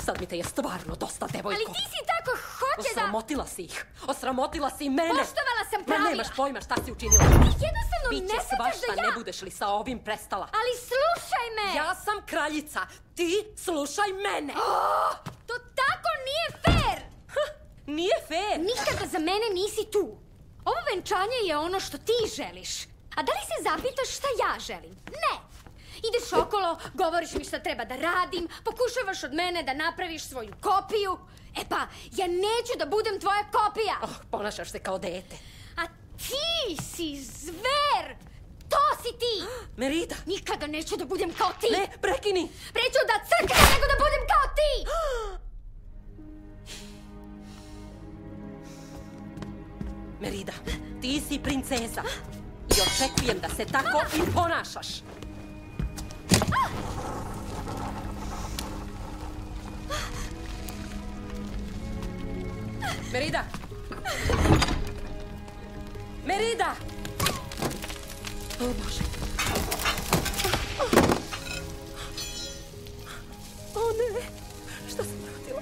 Sad mi te je stvarno dosta, devojko. Ali ti si tako hoće da... Osramotila si ih. Osramotila si mene. Poštovala sam pravila. Ma nemaš pojma šta si učinila. Jednostavno ne Biće shvataš svašta, da ja... ne budeš li sa ovim prestala. Ali slušaj me! Ja sam kraljica. Ti slušaj mene. To tako nije fair! Nije fair. Nikada za mene nisi tu. Ovo venčanje je ono što ti želiš. A da li se zapitaš šta ja želim? Ne! Ideš okolo, govoriš mi šta treba da radim, pokušavaš od mene da napraviš svoju kopiju. E pa, ja neću da budem tvoja kopija! Ponašaš se kao dete. A ti si zver! To si ti! Merida! Nikada neću da budem kao ti! Ne, prekini! Preću da crknem nego da budem kao ti! Merida, ti si princeza i očekujem da se tako i ponašaš. Merida! Merida! O Bože! O ne! Šta sam radila?